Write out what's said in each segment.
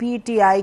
PTI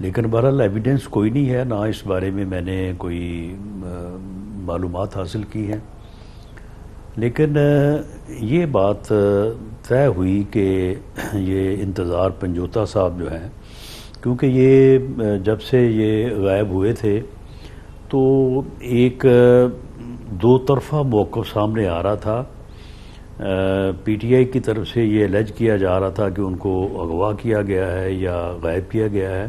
لیکن بہرحال evidence کوئی نہیں ہے، نہ اس بارے میں میں نے کوئی معلومات حاصل کی ہیں، لیکن یہ بات طے ہوئی کہ یہ انتظار پنجوتا صاحب جو ہیں، کیونکہ یہ جب سے یہ غائب ہوئے تھے تو ایک دو طرفہ موقف سامنے آ رہا تھا۔ پی ٹی آئی کی طرف سے یہ الج کیا جا رہا تھا کہ ان کو اغوا کیا گیا ہے یا غائب کیا گیا ہے،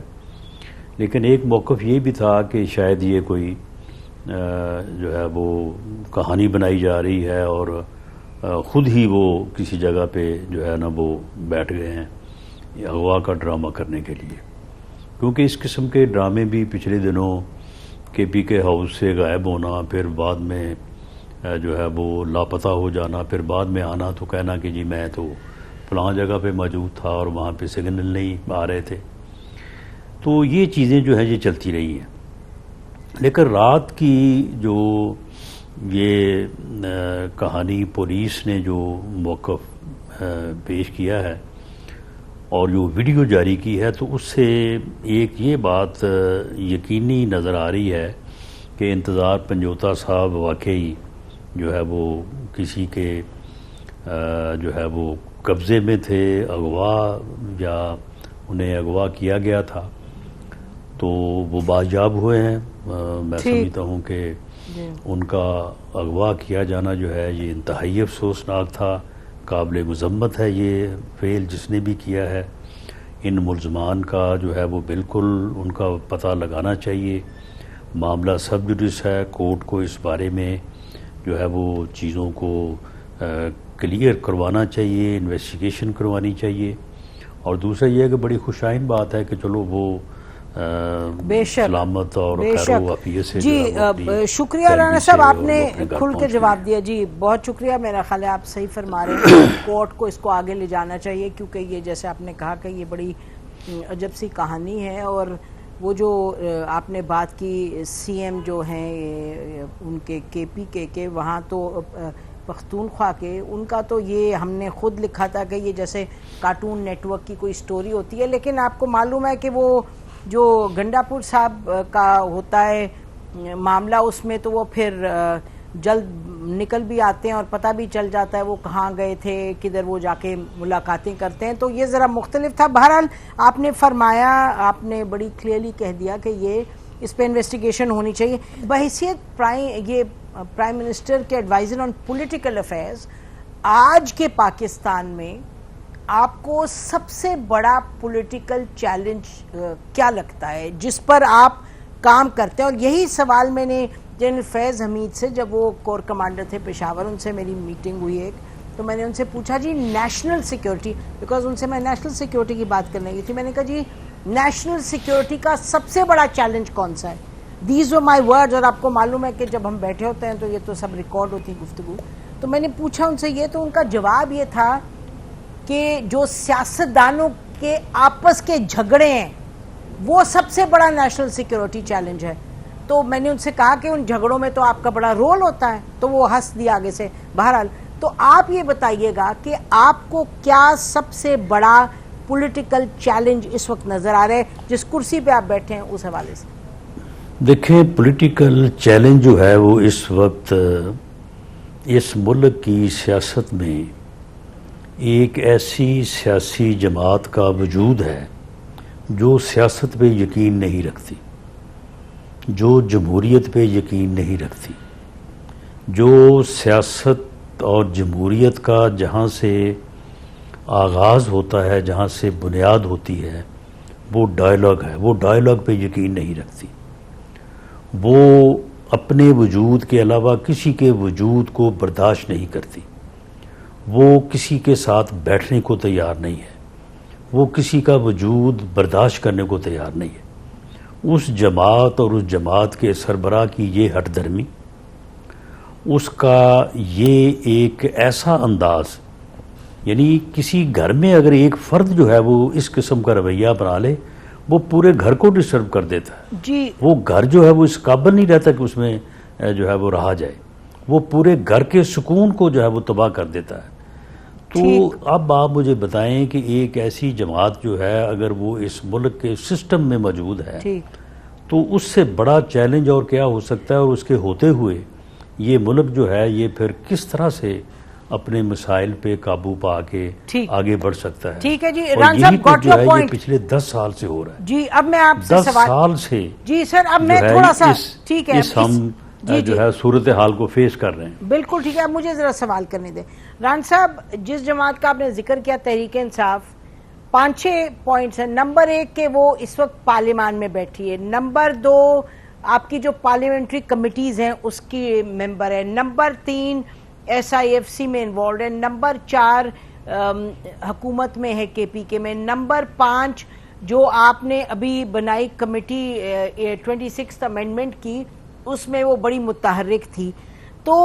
لیکن ایک موقف یہ بھی تھا کہ شاید یہ کوئی جو ہے وہ کہانی بنائی جا رہی ہے اور خود ہی وہ کسی جگہ پہ جو ہے نا وہ بیٹھ گئے ہیں یہ اغوا کا ڈرامہ کرنے کے لیے، کیونکہ اس قسم کے ڈرامے بھی پچھلے دنوں کے پی کے ہاؤس سے غائب ہونا، پھر بعد میں جو ہے وہ لاپتہ ہو جانا، پھر بعد میں آنا تو کہنا کہ جی میں تو فلاں جگہ پہ موجود تھا اور وہاں پہ سگنل نہیں آ رہے تھے، تو یہ چیزیں جو ہیں یہ چلتی رہی ہیں۔ لیکن رات کی جو یہ کہانی پولیس نے جو موقف پیش کیا ہے اور جو ویڈیو جاری کی ہے، تو اس سے ایک یہ بات یقینی نظر آ رہی ہے کہ انتظار پنجوتا صاحب واقعی جو ہے وہ کسی کے جو ہے وہ قبضے میں تھے، اغوا یا انہیں اغوا کیا گیا تھا، تو وہ بازیاب ہوئے ہیں۔ میں سمجھتا ہوں کہ ان کا اغوا کیا جانا جو ہے یہ انتہائی افسوسناک تھا، قابل مذمت ہے یہ فعل جس نے بھی کیا ہے۔ ان ملزمان کا جو ہے وہ بالکل ان کا پتہ لگانا چاہیے، معاملہ سب جوڈس ہے، کورٹ کو اس بارے میں جو ہے وہ چیزوں کو کلیئر کروانا چاہیے، انویسٹیگیشن کروانی چاہیے۔ اور دوسرا یہ ہے کہ بڑی خوشائن بات ہے کہ چلو وہ سلامت اور خیر و عافیت سے جی شکریہ رانا صاحب، آپ نے کھل کے جواب دیا، جی بہت شکریہ۔ میرا خیال ہے آپ صحیح فرما رہے ہیں، کورٹ کو اس کو آگے لے جانا چاہیے، کیونکہ یہ جیسے آپ نے کہا کہ یہ بڑی عجب سی کہانی ہے، اور وہ جو آپ نے بات کی سی ایم جو ہیں ان کے کے پی کے وہاں تو پختونخوا کے، ان کا تو یہ ہم نے خود لکھا تھا کہ یہ جیسے کارٹون نیٹ ورک کی کوئی سٹوری ہوتی ہے، لیکن آپ کو معلوم ہے کہ وہ جو گنڈا پور صاحب کا ہوتا ہے معاملہ، اس میں تو وہ پھر جلد نکل بھی آتے ہیں اور پتہ بھی چل جاتا ہے وہ کہاں گئے تھے، کدھر وہ جا کے ملاقاتیں کرتے ہیں، تو یہ ذرا مختلف تھا۔ بہرحال آپ نے فرمایا، آپ نے بڑی کلیئرلی کہہ دیا کہ یہ اس پہ انویسٹیگیشن ہونی چاہیے۔ بحیثیت پرائم منسٹر کے ایڈوائزر آن پولیٹیکل افیئرز، آج کے پاکستان میں آپ کو سب سے بڑا پولیٹیکل چیلنج کیا لگتا ہے جس پر آپ کام کرتے ہیں؟ اور یہی سوال میں نے جنرل فیض حمید سے، جب وہ کور کمانڈر تھے پشاور، ان سے میری میٹنگ ہوئی ایک، تو میں نے ان سے پوچھا جی نیشنل سیکیورٹی، بیکاز ان سے میں نیشنل سیکیورٹی کی بات کرنے گئی تھی، میں نے کہا جی نیشنل سیکیورٹی کا سب سے بڑا چیلنج کون سا ہے؟ دیز ور مائی ورڈز، اور آپ کو معلوم ہے کہ جب ہم بیٹھے ہوتے ہیں تو یہ تو سب ریکارڈ ہوتی گفتگو، تو میں نے پوچھا ان سے یہ، تو ان کا جواب یہ تھا کہ جو سیاستدانوں کے آپس کے جھگڑے ہیں وہ سب سے بڑا نیشنل سیکیورٹی چیلنج ہے۔ تو میں نے ان سے کہا کہ ان جھگڑوں میں تو آپ کا بڑا رول ہوتا ہے، تو وہ ہنس دیا آگے سے۔ بہرحال تو آپ یہ بتائیے گا کہ آپ کو کیا سب سے بڑا پولیٹیکل چیلنج اس وقت نظر آ رہا ہے جس کرسی پہ آپ بیٹھے ہیں اس حوالے سے؟ دیکھیں، پولیٹیکل چیلنج جو ہے وہ اس وقت اس ملک کی سیاست میں ایک ایسی سیاسی جماعت کا وجود ہے جو سیاست پہ یقین نہیں رکھتی، جو جمہوریت پہ یقین نہیں رکھتی، جو سیاست اور جمہوریت کا جہاں سے آغاز ہوتا ہے، جہاں سے بنیاد ہوتی ہے، وہ ڈائیلاگ ہے، وہ ڈائیلاگ پہ یقین نہیں رکھتی، وہ اپنے وجود کے علاوہ کسی کے وجود کو برداشت نہیں کرتی، وہ کسی کے ساتھ بیٹھنے کو تیار نہیں ہے، وہ کسی کا وجود برداشت کرنے کو تیار نہیں ہے۔ اس جماعت اور اس جماعت کے سربراہ کی یہ ہٹ درمی، اس کا یہ ایک ایسا انداز، یعنی کسی گھر میں اگر ایک فرد جو ہے وہ اس قسم کا رویہ بنا لے، وہ پورے گھر کو ڈسٹرب کر دیتا ہے جی، وہ گھر جو ہے وہ اس قابل نہیں رہتا کہ اس میں جو ہے وہ رہا جائے، وہ پورے گھر کے سکون کو جو ہے وہ تباہ کر دیتا ہے۔ تو اب آپ مجھے بتائیں کہ ایک ایسی جماعت جو ہے اگر وہ اس ملک کے سسٹم میں موجود ہے تو اس سے بڑا چیلنج اور کیا ہو سکتا ہے، اور اس کے ہوتے ہوئے یہ ملک جو ہے یہ پھر کس طرح سے اپنے مسائل پہ قابو پا کے آگے بڑھ سکتا ہے۔ ٹھیک ہے جی، اور ران یہی صاحب کچھ جو ہے یہ پچھلے 10 سال سے ہو رہا ہے۔ جی اب میں آپ سے 10 سال سے جی سر اب میں تھوڑا سا ٹھیک ہے اس ہم جو ہے صورتحال کو فیس کر رہے ہیں۔ بالکل ٹھیک ہے، اب مجھے ذرا سوال کرنے دیں ران صاحب، جس جماعت کا آپ نے ذکر کیا تحریک انصاف، 5-6 پوائنٹس ہیں۔ نمبر 1 کہ وہ اس وقت پارلیمان میں بیٹھی ہے، نمبر 2 آپ کی جو پارلیمنٹری کمیٹیز ہیں اس کی ممبر ہے، نمبر 3 SIFC میں انوالوڈ ہے، نمبر 4 حکومت میں ہے KPK میں، نمبر 5 جو آپ نے ابھی بنائی کمیٹی 26th امینڈمنٹ کی اس میں وہ بڑی متحرک تھی۔ تو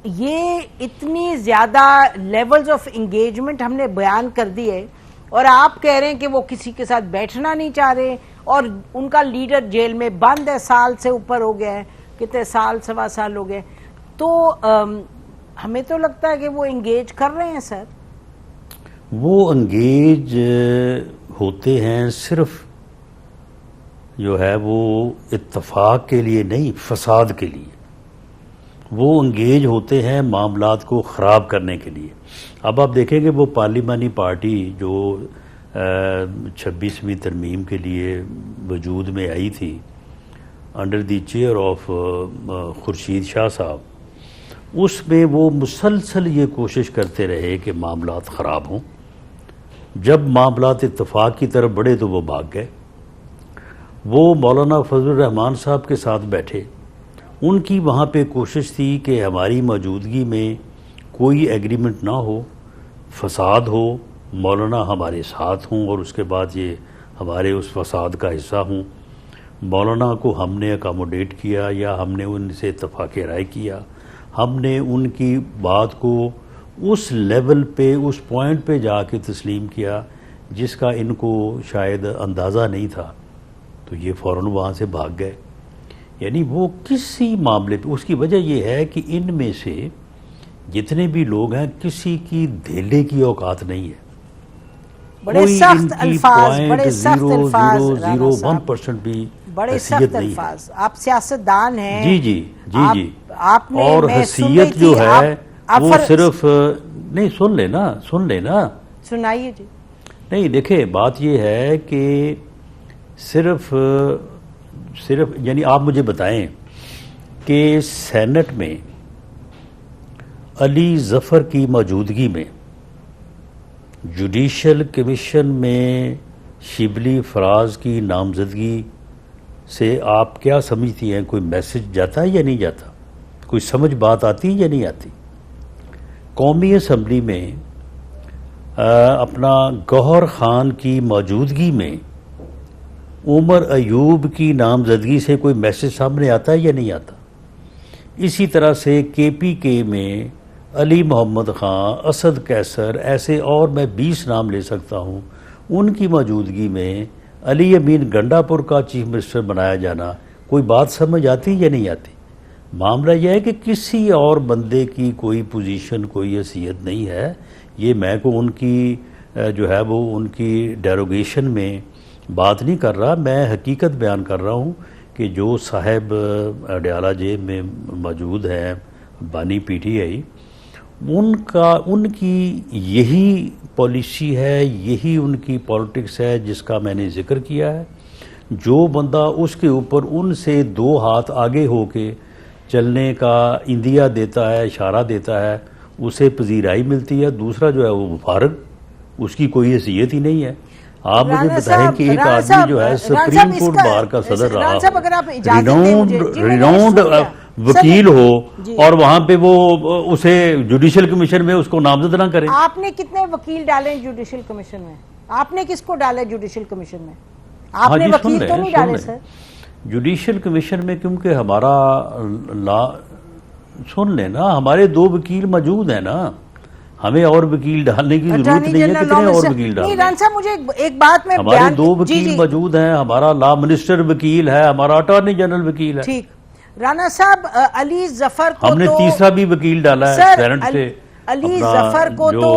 یہ اتنی زیادہ لیولز آف انگیجمنٹ ہم نے بیان کر دی ہے، اور آپ کہہ رہے ہیں کہ وہ کسی کے ساتھ بیٹھنا نہیں چاہ رہے، اور ان کا لیڈر جیل میں بند ہے، سال سے اوپر ہو گیا ہے، کتنے سال 1.25 سال ہو گئے۔ تو ہمیں تو لگتا ہے کہ وہ انگیج کر رہے ہیں سر۔ وہ انگیج ہوتے ہیں صرف جو ہے وہ اتفاق کے لیے نہیں، فساد کے لیے۔ وہ انگیج ہوتے ہیں معاملات کو خراب کرنے کے لیے۔ اب آپ دیکھیں کہ وہ پارلیمانی پارٹی جو 26ویں ترمیم کے لیے وجود میں آئی تھی under the chair of Khursheed Shah صاحب، اس میں وہ مسلسل یہ کوشش کرتے رہے کہ معاملات خراب ہوں۔ جب معاملات اتفاق کی طرف بڑھے تو وہ بھاگ گئے۔ وہ مولانا فضل الرحمان صاحب کے ساتھ بیٹھے، ان کی وہاں پہ کوشش تھی کہ ہماری موجودگی میں کوئی ایگریمنٹ نہ ہو، فساد ہو، مولانا ہمارے ساتھ ہوں اور اس کے بعد یہ ہمارے اس فساد کا حصہ ہوں۔ مولانا کو ہم نے اکاموڈیٹ کیا یا ہم نے ان سے اتفاق رائے کیا، ہم نے ان کی بات کو اس لیول پہ، اس پوائنٹ پہ جا کے تسلیم کیا جس کا ان کو شاید اندازہ نہیں تھا، تو یہ فوراً وہاں سے بھاگ گئے۔ یعنی وہ کسی معاملے پہ، اس کی وجہ یہ ہے کہ ان میں سے جتنے بھی لوگ ہیں کسی کی دھیلے کی اوقات نہیں ہے، بڑے سخت الفاظ، بڑے سخت الفاظ، 0.001% بھی بڑے حیثیت سخت نہیں ہے۔ الفاظ۔ آپ سیاستدان ہیں، جی جی جی جی، آپ نے اور میں سن رہی حیثیت جو تھی، ہے آپ وہ صرف نہیں، سن لینا سنائیے جی۔ نہیں دیکھیں، بات یہ ہے کہ صرف یعنی آپ مجھے بتائیں کہ سینٹ میں علی ظفر کی موجودگی میں جوڈیشل کمیشن میں شبلی فراز کی نامزدگی سے آپ کیا سمجھتی ہیں؟ کوئی میسج جاتا ہے یا نہیں جاتا؟ کوئی سمجھ بات آتی یا نہیں آتی؟ قومی اسمبلی میں اپنا گوہر خان کی موجودگی میں عمر ایوب کی نامزدگی سے کوئی میسج سامنے آتا ہے یا نہیں آتا؟ اسی طرح سے KPK میں علی محمد خان، اسد قیصر، ایسے اور میں 20 نام لے سکتا ہوں، ان کی موجودگی میں علی امین گنڈا پور کا چیف منسٹر بنایا جانا، کوئی بات سمجھ آتی یا نہیں آتی؟ معاملہ یہ ہے کہ کسی اور بندے کی کوئی پوزیشن، کوئی حیثیت نہیں ہے۔ یہ میں کو ان کی جو ہے وہ ان کی ڈیروگیشن میں بات نہیں کر رہا، میں حقیقت بیان کر رہا ہوں کہ جو صاحب اڈیالہ جیل میں موجود ہیں، بانی PTI، ان کی یہی پالیسی ہے، یہی ان کی پالیٹکس ہے جس کا میں نے ذکر کیا ہے۔ جو بندہ اس کے اوپر ان سے 2 ہاتھ آگے ہو کے چلنے کا اندیا دیتا ہے، اشارہ دیتا ہے، اسے پذیرائی ملتی ہے، دوسرا جو ہے وہ فارغ، اس کی کوئی حیثیت ہی نہیں ہے۔ آپ مجھے بتائیں کہ ایک آدمی جو ہے سپریم کورٹ بار کا صدر رہا ہو، ریناؤنڈ وکیل ہو، اور وہاں پہ وہ اسے جوڈیشل کمیشن میں اس کو نامزد نہ کریں۔ آپ نے کتنے وکیل ڈالے جوڈیشل کمیشن میں؟ آپ نے کس کو ڈالا جوڈیشل کمیشن میں؟ آپ نے وکیل تو نہیں ڈالے سر جوڈیشل کمیشن میں، کیونکہ ہمارا سن لیں نا، ہمارے 2 وکیل موجود ہیں نا، ہمیں اور وکیل ڈالنے کی ضرورت نہیں ہے۔ کتنے اور وکیل ڈالنے؟ ران صاحب مجھے ایک بات میں ہمارے 2 وکیل موجود ہیں، ہمارا لا منسٹر وکیل ہے، ہمارا اٹارنی جنرل وکیل ہے۔ ٹھیک، رانا صاحب علی ظفر کو ہم نے تیسرا بھی وکیل ڈالا ہے سینٹ سے، علی اپنا ظفر کو جو تو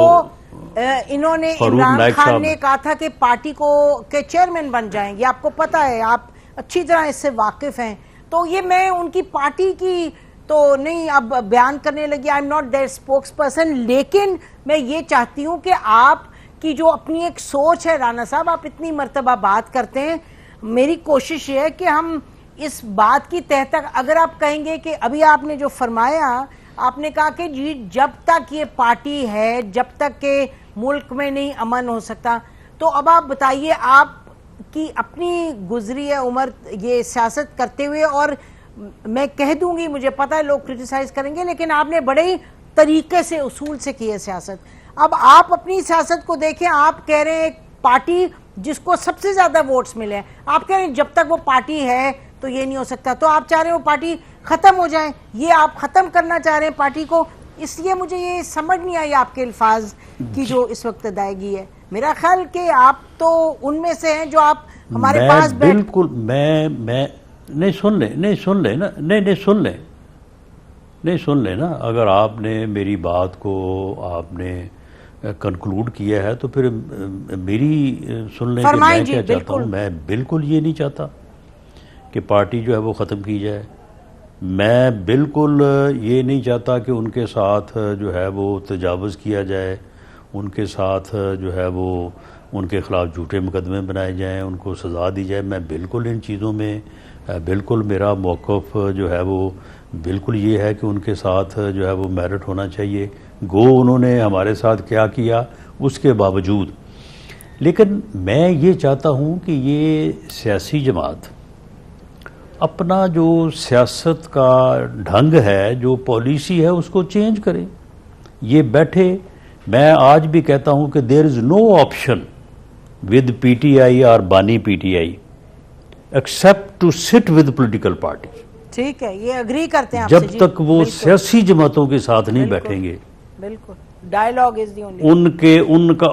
انہوں نے فاروق عمران نائک خان صاحب نے کہا تھا کہ پارٹی کو کے چیئرمین بن جائیں گے. آپ کو پتا ہے, آپ اچھی طرح اس سے واقف ہیں, تو یہ میں ان کی پارٹی کی تو نہیں اب بیان کرنے لگی, I am not their spokesperson, لیکن میں یہ چاہتی ہوں کہ آپ کی جو اپنی ایک سوچ ہے رانا صاحب, آپ اتنی مرتبہ بات کرتے ہیں, میری کوشش یہ ہے کہ ہم اس بات کی تہ تک, اگر آپ کہیں گے کہ ابھی آپ نے جو فرمایا, آپ نے کہا کہ جی جب تک یہ پارٹی ہے, جب تک کہ ملک میں نہیں امن ہو سکتا, تو اب آپ بتائیے آپ کی اپنی گزری ہے عمر یہ سیاست کرتے ہوئے, اور میں کہہ دوں گی مجھے پتا ہے لوگ کرٹیسائز کریں گے, لیکن آپ نے بڑے ہی طریقے سے اصول سے کی ہے سیاست. اب آپ اپنی سیاست کو دیکھیں, آپ کہہ رہے ہیں ایک پارٹی جس کو سب سے زیادہ ووٹس ملے ہیں, آپ کہہ رہے ہیں جب تک وہ پارٹی ہے تو یہ نہیں ہو سکتا, تو آپ چاہ رہے ہیں وہ پارٹی ختم ہو جائے, یہ آپ ختم کرنا چاہ رہے ہیں پارٹی کو. اس لیے مجھے یہ سمجھ نہیں آئی آپ کے الفاظ کی جو اس وقت ادائیگی ہے. میرا خیال کہ آپ تو ان میں سے ہیں جو آپ ہمارے پاس بالکل میں نہیں سن لیں نا, نہیں سن لیں نا, اگر آپ نے میری بات کو آپ نے کنکلوڈ کیا ہے تو پھر میری سن لیں کہ میں کیا چاہتا ہوں. میں بالکل یہ نہیں چاہتا کہ پارٹی جو ہے وہ ختم کی جائے. میں بالکل یہ نہیں چاہتا کہ ان کے ساتھ جو ہے وہ تجاوز کیا جائے, ان کے ساتھ جو ہے وہ ان کے خلاف جھوٹے مقدمے بنائے جائیں, ان کو سزا دی جائے. میں بالکل ان چیزوں میں بالکل میرا موقف جو ہے وہ بالکل یہ ہے کہ ان کے ساتھ جو ہے وہ میرٹ ہونا چاہیے, گو انہوں نے ہمارے ساتھ کیا کیا اس کے باوجود. لیکن میں یہ چاہتا ہوں کہ یہ سیاسی جماعت اپنا جو سیاست کا ڈھنگ ہے, جو پالیسی ہے, اس کو چینج کرے. یہ بیٹھے, میں آج بھی کہتا ہوں کہ there is no option with P T I اور بانی P T I except to sit with political party. ٹھیک ہے, یہ اگری کرتے ہیں جب تک وہ سیاسی جماعتوں کے ساتھ نہیں بیٹھیں گے, بالکل ڈائیلاگ از دی اونلی, ان کا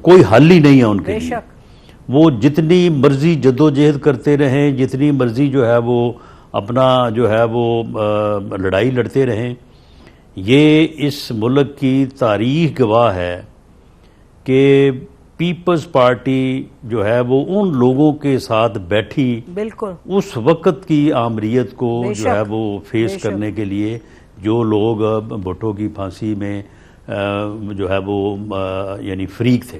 کوئی حل ہی نہیں ہے ان کے بے لیے. شک. وہ جتنی مرضی جدوجہد کرتے رہیں, جتنی مرضی جو ہے وہ اپنا جو ہے وہ لڑائی لڑتے رہیں, یہ اس ملک کی تاریخ گواہ ہے کہ پیپلز پارٹی جو ہے وہ ان لوگوں کے ساتھ بیٹھی بالکل اس وقت کی آمریت کو جو ہے وہ فیس کرنے کے لیے, جو لوگ بھٹو کی پھانسی میں جو ہے وہ یعنی فریق تھے,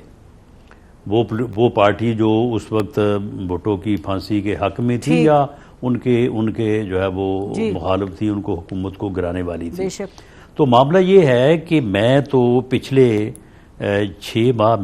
وہ پارٹی جو اس وقت بھٹو کی پھانسی کے حق میں تھی یا ان کے جو ہے وہ مخالف تھی, ان کو حکومت کو گرانے والی تھی. تو معاملہ یہ ہے کہ میں تو پچھلے 6 ماہ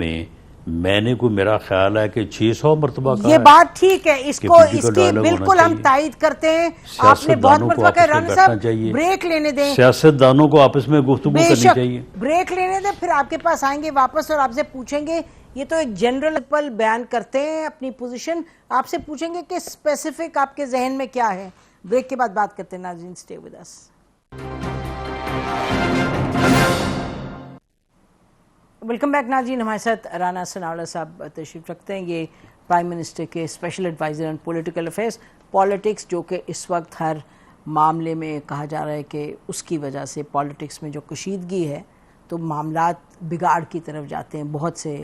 میں نے کوئی میرا خیال ہے کہ 600 مرتبہ کہا یہ بات ٹھیک ہے, اس کی بالکل ہم تائید کرتے ہیں. آپ نے بہت مرتبہ کہا رن صاحب بریک لینے دیں, سیاستدانوں کو آپس میں گفتگو کرنی چاہیے, بریک لینے دیں, پھر آپ کے پاس آئیں گے واپس اور آپ سے پوچھیں گے. یہ تو ایک جنرل پل بیان کرتے ہیں اپنی پوزیشن, آپ سے پوچھیں گے کہ اسپیسیفک آپ کے ذہن میں کیا ہے. بریک کے بعد بات کرتے ہیں. ناظرین stay with us. Welcome back ناظرین, ہمارے ساتھ رانا ثناءاللہ صاحب تشریف رکھتے ہیں. یہ پرائم منسٹر کے special adviser on political affairs, politics, جو کہ اس وقت ہر معاملے میں کہا جا رہا ہے کہ اس کی وجہ سے پالیٹکس میں جو کشیدگی ہے تو معاملات بگاڑ کی طرف جاتے ہیں بہت سے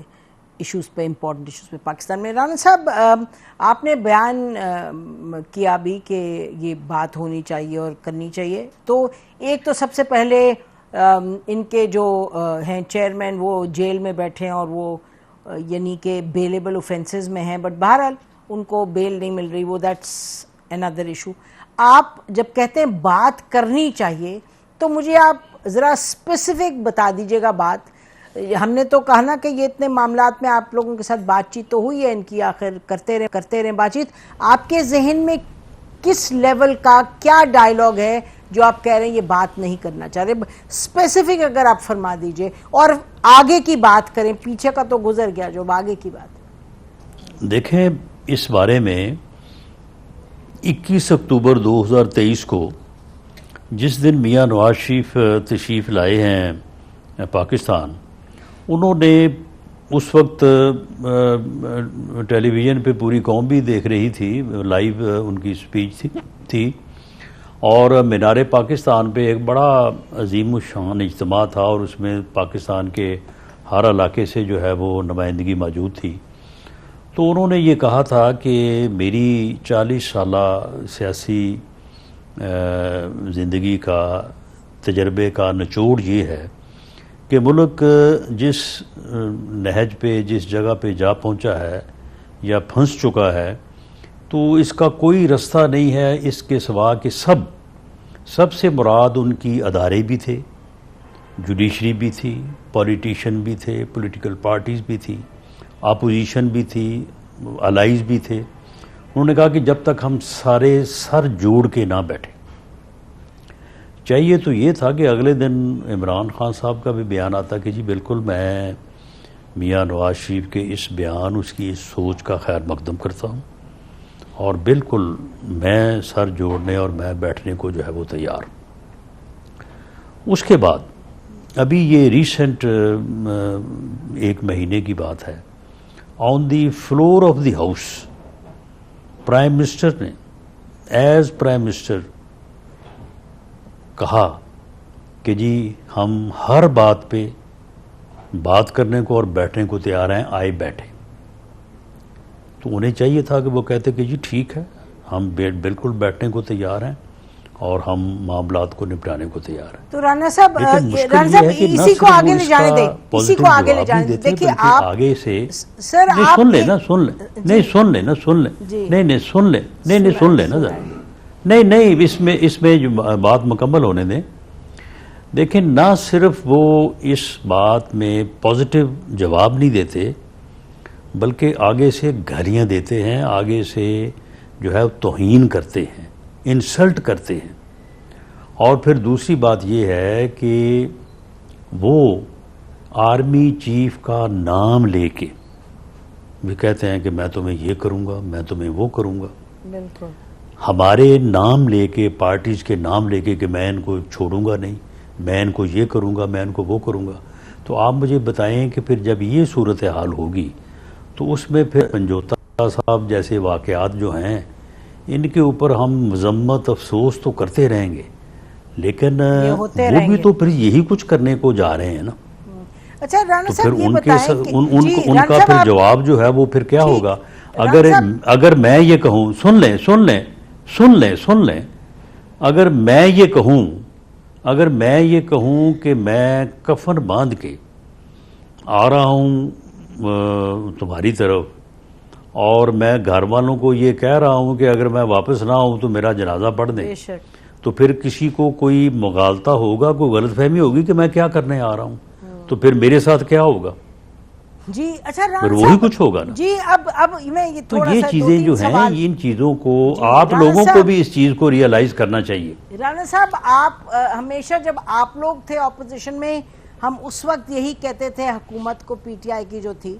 ایشوز پہ, امپورٹنٹ ایشوز پہ پاکستان میں. رانا صاحب, آپ نے بیان کیا بھی کہ یہ بات ہونی چاہیے اور کرنی چاہیے, تو ایک تو سب سے پہلے ان کے جو ہیں چیئرمین وہ جیل میں بیٹھے ہیں اور وہ یعنی کہ بیلیبل اوفینسز میں ہیں, بٹ بہرحال ان کو بیل نہیں مل رہی, وہ دیٹس another ایشو. آپ جب کہتے ہیں بات کرنی چاہیے تو مجھے آپ ذرا اسپیسیفک بتا دیجیے گا بات. ہم نے تو کہا نا کہ یہ اتنے معاملات میں آپ لوگوں کے ساتھ بات چیت تو ہوئی ہے ان کی, آخر کرتے رہیں بات چیت. آپ کے ذہن میں کس لیول کا کیا ڈائیلاگ ہے جو آپ کہہ رہے ہیں یہ بات نہیں کرنا چاہ رہے, اسپیسیفک اگر آپ فرما دیجئے, اور آگے کی بات کریں, پیچھے کا تو گزر گیا, جو آگے کی بات. دیکھیں, اس بارے میں 21 اکتوبر 2023 کو جس دن میاں نواز شریف تشریف لائے ہیں پاکستان, انہوں نے اس وقت ٹیلی ویژن پہ پوری قوم بھی دیکھ رہی تھی, لائیو ان کی سپیچ تھی, اور مینار پاکستان پہ ایک بڑا عظیم الشان اجتماع تھا اور اس میں پاکستان کے ہر علاقے سے جو ہے وہ نمائندگی موجود تھی. تو انہوں نے یہ کہا تھا کہ میری 40 سالہ سیاسی زندگی کا تجربے کا نچوڑ یہ ہے کہ ملک جس نہج پہ جس جگہ پہ جا پہنچا ہے یا پھنس چکا ہے تو اس کا کوئی رستہ نہیں ہے اس کے سوا کہ سب سے مراد ان کی ادارے بھی تھے، جوڈیشری بھی تھی، پولیٹیشین بھی تھے، پولیٹیکل پارٹیز بھی تھی، اپوزیشن بھی تھی، الائز بھی تھے. انہوں نے کہا کہ جب تک ہم سارے سر جوڑ کے نہ بیٹھے، چاہیے تو یہ تھا کہ اگلے دن عمران خان صاحب کا بھی بیان آتا کہ جی بالکل میں میاں نواز شریف کے اس بیان، اس کی اس سوچ کا خیر مقدم کرتا ہوں اور بالکل میں سر جوڑنے اور میں بیٹھنے کو جو ہے وہ تیار ہوں. اس کے بعد ابھی یہ ریسنٹ 1 مہینے کی بات ہے، on the floor of the house prime minister نے ایز پرائم منسٹر کہا کہ جی ہم ہر بات پہ بات کرنے کو اور بیٹھنے کو تیار ہیں، آئے بیٹھے. تو انہیں چاہیے تھا کہ وہ کہتے کہ جی ٹھیک ہے ہم بالکل بیٹھنے کو تیار ہیں اور ہم معاملات کو نپٹانے کو تیار ہیں. تو رانا صاحب اسی کو آگے لے جانے دیں، اسی کو آگے لے جانے دیں. دیکھیے آپ آگے سے سر آپ سن لیں نا، سن لیں نہیں سن لیں نا، سن لیں نہیں سن لیں نہیں سن لیں نا ذرا نہیں اس میں جو بات مکمل ہونے دیں. دیکھیں نہ صرف وہ اس بات میں پازیٹیو جواب نہیں دیتے بلکہ آگے سے گالیاں دیتے ہیں، آگے سے جو ہے توہین کرتے ہیں، انسلٹ کرتے ہیں. اور پھر دوسری بات یہ ہے کہ وہ آرمی چیف کا نام لے کے بھی کہتے ہیں کہ میں تمہیں یہ کروں گا، میں تمہیں وہ کروں گا. بالکل ہمارے نام لے کے، پارٹیز کے نام لے کے کہ میں ان کو چھوڑوں گا نہیں، میں ان کو یہ کروں گا، میں ان کو وہ کروں گا. تو آپ مجھے بتائیں کہ پھر جب یہ صورتحال ہوگی تو اس میں پھر سنجوتا صاحب جیسے واقعات جو ہیں ان کے اوپر ہم مذمت افسوس تو کرتے رہیں گے لیکن وہ بھی تو پھر یہی کچھ کرنے کو جا رہے ہیں نا. اچھا رانا صاحب یہ بتائیں ان کا پھر جواب جو ہے وہ پھر کیا ہوگا اگر میں یہ کہوں، سن لیں اگر میں یہ کہوں کہ میں کفن باندھ کے آ رہا ہوں تمہاری طرف اور میں گھر والوں کو یہ کہہ رہا ہوں کہ اگر میں واپس نہ آؤں تو میرا جنازہ پڑھ دیں، تو پھر کسی کو کوئی مغالطہ ہوگا، کوئی غلط فہمی ہوگی کہ میں کیا کرنے آ رہا ہوں، تو پھر میرے ساتھ کیا ہوگا؟ جی اچھا پھر وہی کچھ ہوگا نا. جی اب میں یہ تو یہ چیزیں جو ہیں ان چیزوں کو آپ لوگوں کو بھی اس چیز کو ریئلائز کرنا چاہیے. رانا صاحب آپ ہمیشہ جب آپ لوگ تھے اپوزیشن میں ہم اس وقت یہی کہتے تھے حکومت کو، پی ٹی آئی کی جو تھی،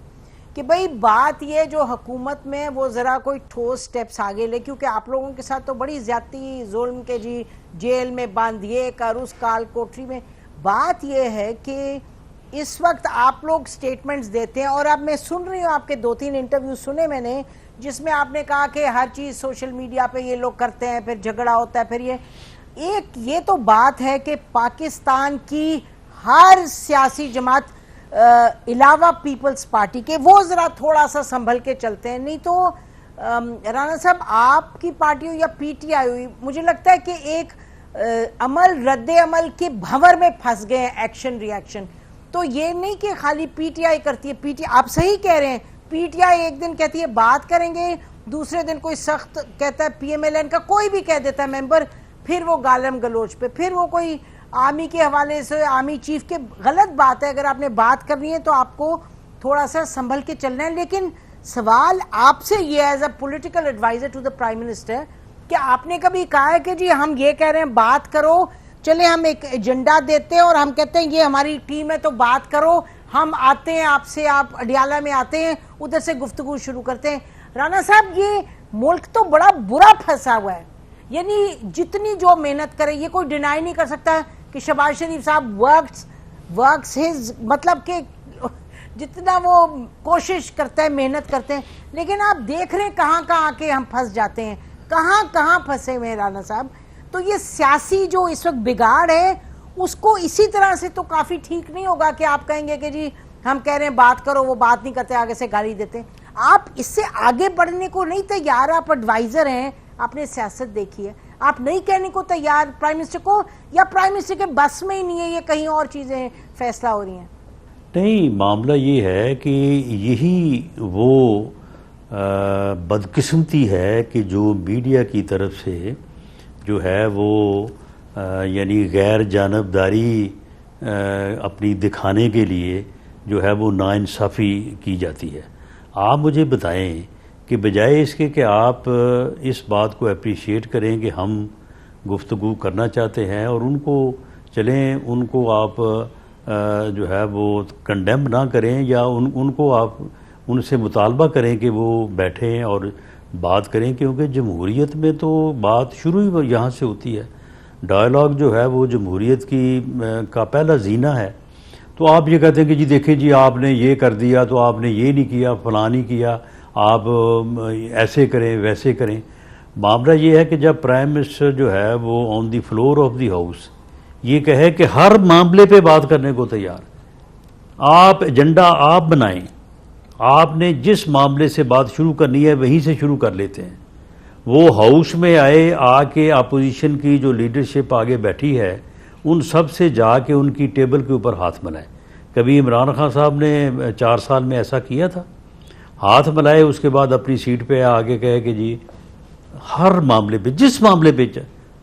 کہ بھئی بات یہ جو حکومت میں وہ ذرا کوئی ٹھوس سٹیپس آگے لے، کیونکہ آپ لوگوں کے ساتھ تو بڑی زیادتی ظلم کے جی جیل میں بند، یہ کر اس کال کوٹری میں. بات یہ ہے کہ اس وقت آپ لوگ سٹیٹمنٹس دیتے ہیں اور اب میں سن رہی ہوں آپ کے 2-3 انٹرویو سنے میں نے جس میں آپ نے کہا کہ ہر چیز سوشل میڈیا پہ یہ لوگ کرتے ہیں، پھر جھگڑا ہوتا ہے، پھر یہ تو بات ہے کہ پاکستان کی ہر سیاسی جماعت علاوہ پیپلز پارٹی کے وہ ذرا تھوڑا سا سنبھل کے چلتے ہیں. نہیں تو رانا صاحب آپ کی پارٹی ہو یا پی ٹی آئی ہوئی، مجھے لگتا ہے کہ ایک عمل رد عمل کے بھنور میں پھنس گئے ہیں، ایکشن ری ایکشن. تو یہ نہیں کہ خالی پی ٹی آئی کرتی ہے، پی ٹی آپ صحیح کہہ رہے ہیں، پی ٹی آئی ایک دن کہتی ہے بات کریں گے، دوسرے دن کوئی سخت کہتا ہے، پی ایم ایل این کا کوئی بھی کہہ دیتا ہے ممبر، پھر وہ گالم گلوچ پہ، پھر وہ کوئی آرمی کے حوالے سے، آرمی چیف کے. غلط بات ہے، اگر آپ نے بات کرنی ہے تو آپ کو تھوڑا سا سنبھل کے چلنا ہے. لیکن سوال آپ سے یہ as a political adviser to the prime minister کہ آپ نے کبھی کہا ہے کہ جی ہم یہ کہہ رہے ہیں بات کرو، چلے ہم ایک ایجنڈا دیتے ہیں اور ہم کہتے ہیں یہ ہماری ٹیم ہے تو بات کرو، ہم آتے ہیں آپ سے، آپ اڈیالہ میں آتے ہیں، ادھر سے گفتگو شروع کرتے ہیں. رانا صاحب یہ ملک تو بڑا برا پھنسا ہوا ہے، یعنی جتنی جو محنت کرے، یہ کوئی ڈینائی نہیں کر سکتا کہ شہباز شریف صاحب ورکس ہز، مطلب کہ جتنا وہ کوشش کرتا ہے، محنت کرتے ہیں، لیکن آپ دیکھ رہے ہیں کہاں کہاں آ کے ہم پھنس جاتے ہیں، کہاں کہاں پھنسے ہوئے ہیں رانا صاحب. تو یہ سیاسی جو اس وقت بگاڑ ہے اس کو اسی طرح سے تو کافی ٹھیک نہیں ہوگا کہ آپ کہیں گے کہ جی ہم کہہ رہے ہیں بات کرو، وہ بات نہیں کرتے، آگے سے گالی دیتے ہیں. آپ اس سے آگے بڑھنے کو نہیں تیار. آپ ایڈوائزر ہیں، آپ نے سیاست دیکھی ہے، آپ نہیں کہنے کو تیار پرائم منسٹر کو، یا پرائم منسٹر کے بس میں ہی نہیں ہے، یہ کہیں اور چیزیں فیصلہ ہو رہی ہیں؟ نہیں، معاملہ یہ ہے کہ یہی وہ بدقسمتی ہے کہ جو میڈیا کی طرف سے جو ہے وہ یعنی غیر جانبداری اپنی دکھانے کے لیے جو ہے وہ ناانصافی کی جاتی ہے. آپ مجھے بتائیں کہ بجائے اس کے کہ آپ اس بات کو اپریشیٹ کریں کہ ہم گفتگو کرنا چاہتے ہیں اور ان کو چلیں ان کو آپ جو ہے وہ کنڈیم نہ کریں یا ان کو آپ ان سے مطالبہ کریں کہ وہ بیٹھیں اور بات کریں، کیونکہ جمہوریت میں تو بات شروع ہی یہاں سے ہوتی ہے. ڈائلاگ جو ہے وہ جمہوریت کا پہلا زینہ ہے. تو آپ یہ کہتے ہیں کہ جی دیکھیں جی آپ نے یہ کر دیا تو آپ نے یہ نہیں کیا، فلاں نہیں کیا، آپ ایسے کریں ویسے کریں. معاملہ یہ ہے کہ جب پرائم منسٹر جو ہے وہ آن the floor of the house یہ کہے کہ ہر معاملے پہ بات کرنے کو تیار، آپ ایجنڈا آپ بنائیں، آپ نے جس معاملے سے بات شروع کرنی ہے وہیں سے شروع کر لیتے ہیں. وہ ہاؤس میں آ کے اپوزیشن کی جو لیڈرشپ آگے بیٹھی ہے ان سب سے جا کے ان کی ٹیبل کے اوپر ہاتھ ملائیں. کبھی عمران خان صاحب نے 4 سال میں ایسا کیا تھا؟ ہاتھ ملائے، اس کے بعد اپنی سیٹ پہ آگے کہے کہ جی ہر معاملے پہ، جس معاملے پہ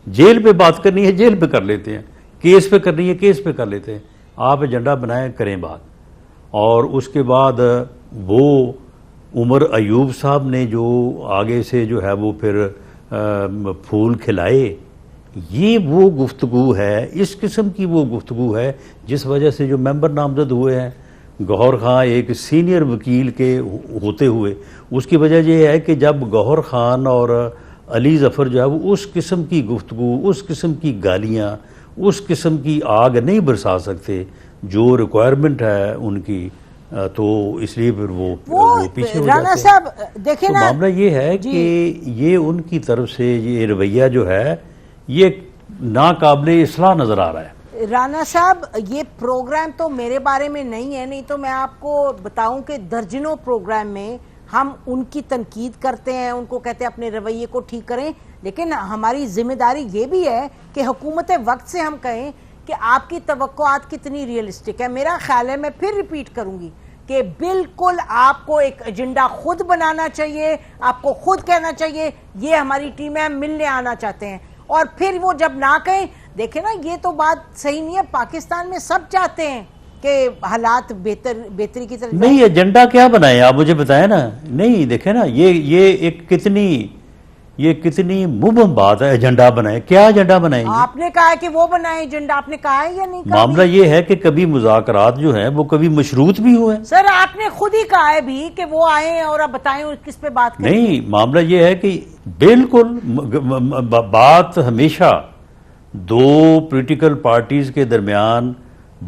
جیل پہ بات کرنی ہے جیل پہ کر لیتے ہیں، کیس پہ کرنی ہے کیس پہ کر لیتے ہیں. آپ ایجنڈا بنائیں، کریں بات. اور اس کے بعد وہ عمر ایوب صاحب نے جو آگے سے جو ہے وہ پھر پھول کھلائے، یہ وہ گفتگو ہے، اس قسم کی وہ گفتگو ہے جس وجہ سے جو ممبر نامزد ہوئے ہیں گوہر خان ایک سینئر وکیل کے ہوتے ہوئے، اس کی وجہ یہ ہے کہ جب گوہر خان اور علی ظفر جو ہے وہ اس قسم کی گفتگو، اس قسم کی گالیاں، اس قسم کی آگ نہیں برسا سکتے جو ریکوائرمنٹ ہے ان کی، تو اس لیے پھر وہ پیچھے ہو رانا جاتے صاحب ہیں. دیکھیں تو نا، معاملہ یہ ہے کہ یہ ان کی طرف سے یہ رویہ جو ہے یہ ناقابل اصلاح نظر آ رہا ہے. رانا صاحب یہ پروگرام تو میرے بارے میں نہیں ہے، نہیں تو میں آپ کو بتاؤں کہ درجنوں پروگرام میں ہم ان کی تنقید کرتے ہیں، ان کو کہتے ہیں اپنے رویے کو ٹھیک کریں، لیکن ہماری ذمہ داری یہ بھی ہے کہ حکومت وقت سے ہم کہیں کہ آپ کی توقعات کتنی ریئلسٹک ہے. میرا خیال ہے، میں پھر ریپیٹ کروں گی کہ بالکل آپ کو ایک ایجنڈا خود بنانا چاہیے، آپ کو خود کہنا چاہیے یہ ہماری ٹیم ہے، ہم ملنے آنا چاہتے ہیں. اور پھر وہ جب نہ کہیں، دیکھیں نا یہ تو بات صحیح نہیں ہے. پاکستان میں سب چاہتے ہیں کہ حالات بہتری کی طرف نہیں، ایجنڈا کیا بنائیں آپ مجھے بتائیں نا. نہیں دیکھیں نا، یہ ایک کتنی مبہم بات ہے. ایجنڈا بنائیں، کیا ایجنڈا بنائیں گے؟ آپ نے کہا ہے کہ وہ بنائیں ایجنڈا، آپ نے کہا ہے یا نہیں کہا؟ معاملہ یہ ہے کہ کبھی مذاکرات جو ہیں وہ کبھی مشروط بھی ہوئے. سر آپ نے خود ہی کہا ہے بھی کہ وہ آئیں اور آپ بتائیں کس پہ بات کریں. نہیں، معاملہ یہ ہے کہ بالکل بات ہمیشہ دو پولیٹیکل پارٹیز کے درمیان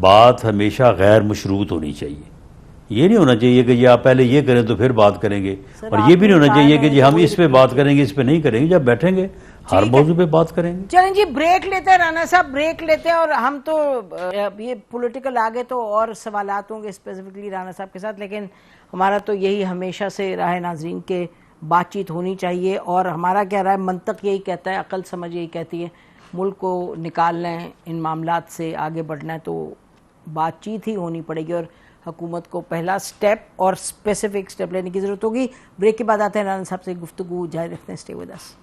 بات ہمیشہ غیر مشروط ہونی چاہیے. یہ نہیں ہونا چاہیے کہ یہ آپ پہلے یہ کریں تو پھر بات کریں گے، اور یہ بھی نہیں ہونا چاہیے کہ جی ہم اس پہ بات کریں گے اس پہ نہیں کریں گے. جب بیٹھیں گے ہر موضوع پہ بات کریں گے. چلیں جی بریک لیتے ہیں رانا صاحب، بریک لیتے ہیں. اور ہم تو یہ پولیٹیکل آگے تو اور سوالات ہوں گے اسپیسیفکلی رانا صاحب کے ساتھ، لیکن ہمارا تو یہی ہمیشہ سے رہا ہے ناظرین کہ بات چیت ہونی چاہیے. اور ہمارا کیا رہا ہے، منطق یہی کہتا ہے، عقل سمجھ یہی کہتی ہے، ملک کو نکالنا ہے، ان معاملات سے آگے بڑھنا ہے تو بات چیت ہی ہونی پڑے گی. اور حکومت کو پہلا سٹیپ اور اسپیسیفک سٹیپ لینے کی ضرورت ہوگی. بریک کے بعد آتے ہیں رانا صاحب سے گفتگو جاری رکھتے ہیں. Stay with us.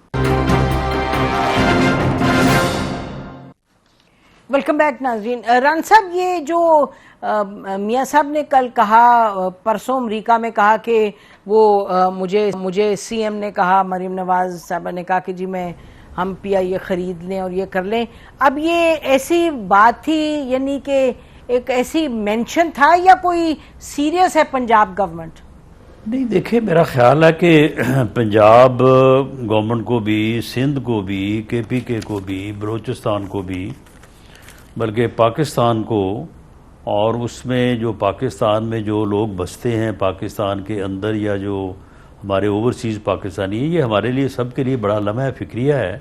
Welcome back ناظرین. رانا صاحب یہ جو میاں صاحب نے کل کہا، پرسوں امریکہ میں کہا کہ وہ مجھے سی ایم نے کہا، مریم نواز صاحبہ نے کہا کہ جی ہم پی آئی اے خرید لیں اور یہ کر لیں. اب یہ ایسی بات تھی، یعنی کہ ایک ایسی مینشن تھا یا کوئی سیریس ہے پنجاب گورنمنٹ؟ نہیں دیکھیں، میرا خیال ہے کہ پنجاب گورنمنٹ کو بھی، سندھ کو بھی، کے پی کے کو بھی، بلوچستان کو بھی، بلکہ پاکستان کو، اور اس میں جو پاکستان میں جو لوگ بستے ہیں پاکستان کے اندر یا جو ہمارے اوورسیز پاکستانی ہیں، یہ ہمارے لیے سب کے لیے بڑا لمحہ فکریہ ہے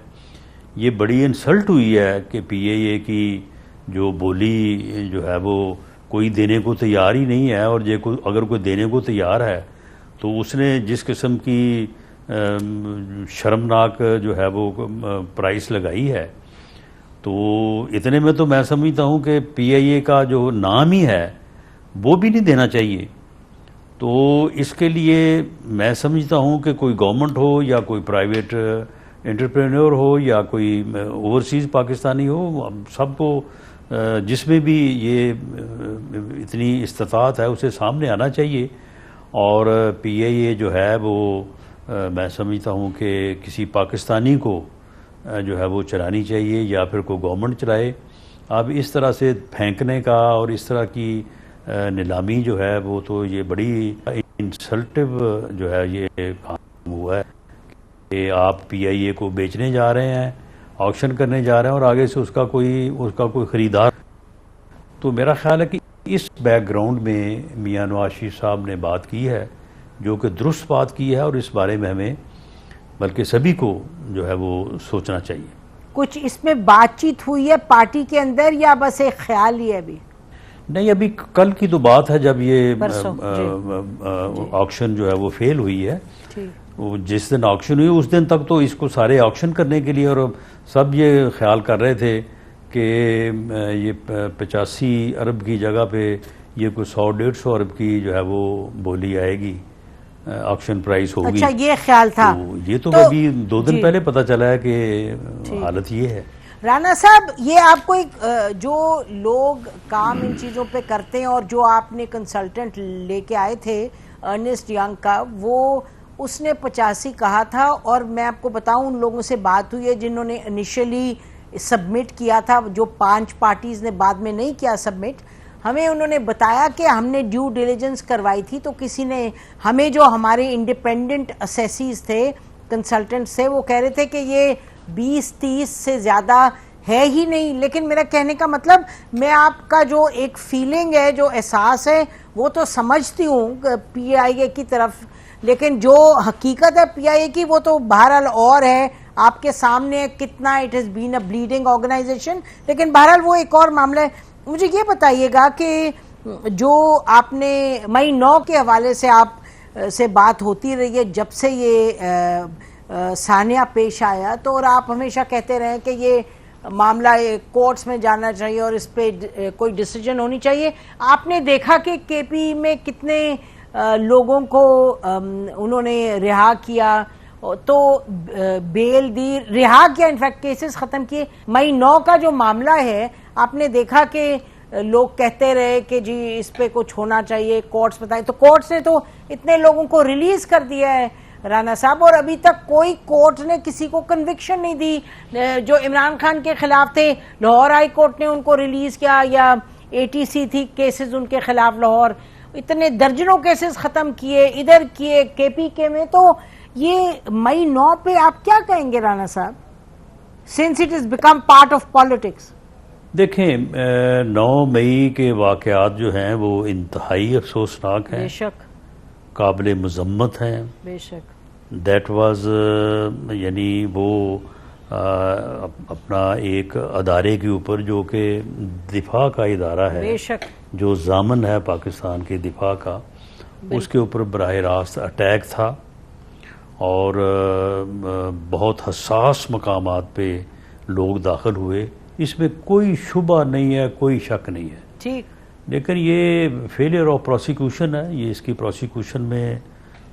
یہ بڑی انسلٹ ہوئی ہے کہ پی اے اے کی جو بولی جو ہے وہ کوئی دینے کو تیار ہی نہیں ہے، اور اگر کوئی دینے کو تیار ہے تو اس نے جس قسم کی شرمناک جو ہے وہ پرائس لگائی ہے، تو اتنے میں تو میں سمجھتا ہوں کہ پی آئی اے کا جو نام ہی ہے وہ بھی نہیں دینا چاہیے۔ تو اس کے لیے میں سمجھتا ہوں کہ کوئی گورنمنٹ ہو یا کوئی پرائیویٹ انٹرپرینور ہو یا کوئی اوورسیز پاکستانی ہو، سب کو جس میں بھی یہ اتنی استطاعت ہے اسے سامنے آنا چاہیے، اور پی اے اے جو ہے وہ میں سمجھتا ہوں کہ کسی پاکستانی کو جو ہے وہ چلانی چاہیے، یا پھر کوئی گورنمنٹ چلائے۔ اب اس طرح سے پھینکنے کا اور اس طرح کی نیلامی جو ہے وہ تو یہ بڑی انسلٹیو جو ہے یہ کام ہوا ہے کہ آپ پی آئی اے کو بیچنے جا رہے ہیں، آکشن کرنے جا رہے ہیں، اور آگے سے اس کا کوئی خریدار۔ تو میرا خیال ہے کہ اس بیک گراؤنڈ میں میاں نواز شریف صاحب نے بات کی ہے، جو کہ درست بات کی ہے، اور اس بارے میں ہمیں بلکہ سبھی کو جو ہے وہ سوچنا چاہیے۔ کچھ اس میں بات چیت ہوئی ہے پارٹی کے اندر یا بس ایک خیال ہی ہے ابھی؟ نہیں، ابھی کل کی تو بات ہے جب یہ پرسوں آکشن جو ہے وہ فیل ہوئی ہے۔ جس دن آکشن ہوئی اس دن تک تو اس کو سارے آکشن کرنے کے لیے، اور سب یہ خیال کر رہے تھے کہ یہ 85 ارب کی جگہ پہ یہ کوئی 100-150 ارب کی جو ہے وہ بولی آئے گی، آکشن پرائز ہوگی۔ اچھا، یہ خیال تھا۔ یہ تو ابھی 2 دن پہلے پتہ چلا ہے کہ حالت یہ ہے۔ رانا صاحب، یہ آپ کو جو لوگ کام ان چیزوں پہ کرتے ہیں، اور جو آپ نے کنسلٹنٹ لے کے آئے تھے ارنسٹ ینگ کا، وہ اس نے 85 کہا تھا، اور میں آپ کو بتاؤں ان لوگوں سے بات ہوئی ہے جنہوں نے انیشلی سبمٹ کیا تھا، جو 5 پارٹیز نے بعد میں نہیں کیا سبمٹ۔ ہمیں انہوں نے بتایا کہ ہم نے ڈیو ڈیلیجنس کروائی تھی، تو کسی نے ہمیں، جو ہمارے انڈیپینڈنٹ اسیسیز تھے، کنسلٹنٹس تھے، وہ کہہ رہے تھے کہ یہ 20-30 سے زیادہ ہے ہی نہیں۔ لیکن میرا کہنے کا مطلب، میں آپ کا جو ایک فیلنگ ہے، جو احساس ہے، وہ تو سمجھتی ہوں پی آئی اے کی طرف، لیکن جو حقیقت ہے پی آئی اے کی وہ تو بہرحال اور ہے، آپ کے سامنے کتنا it has been a bleeding organization, لیکن بہرحال وہ ایک اور معاملہ ہے۔ مجھے یہ بتائیے گا کہ جو آپ نے مئی 9 کے حوالے سے آپ سے بات ہوتی رہی ہے جب سے یہ ثانیہ پیش آیا، تو اور آپ ہمیشہ کہتے رہے کہ یہ معاملہ کورٹس میں جانا چاہیے اور اس پہ کوئی ڈیسیجن ہونی چاہیے۔ آپ نے دیکھا کہ کے پی میں کتنے لوگوں کو انہوں نے رہا کیا، تو بیل دی، رہا کیا، انفیکٹ کیسز ختم کیے۔ مئی 9 کا جو معاملہ ہے، آپ نے دیکھا کہ لوگ کہتے رہے کہ جی اس پہ کچھ ہونا چاہیے، کورٹس بتائیں، تو کورٹس نے تو اتنے لوگوں کو ریلیز کر دیا ہے رانا صاحب، اور ابھی تک کوئی کورٹ نے کسی کو کنوکشن نہیں دی۔ جو عمران خان کے خلاف تھے، لاہور ہائی کورٹ نے ان کو ریلیز کیا، یا اے ٹی سی تھی کیسز ان کے خلاف لاہور، اتنے درجنوں کیسز ختم کیے، ادھر کیے کے پی کے میں۔ تو یہ مئی 9 پہ آپ کیا کہیں گے رانا صاحب، since it is become part of politics? دیکھیں، 9 مئی کے واقعات جو ہیں وہ انتہائی افسوسناک ہیں، بے شک، قابل مذمت ہیں۔ بے شک، دیٹ واز یعنی وہ اپنا ایک ادارے کے اوپر جو کہ دفاع کا ادارہ ہے، بے شک، جو ضامن ہے پاکستان کے دفاع کا، اس کے اوپر براہ راست اٹیک تھا، اور بہت حساس مقامات پہ لوگ داخل ہوئے، اس میں کوئی شبہ نہیں ہے، کوئی شک نہیں ہے۔ ٹھیک، لیکن یہ فیلئر آف پروسیکیوشن ہے، یہ اس کی پروسیکیوشن میں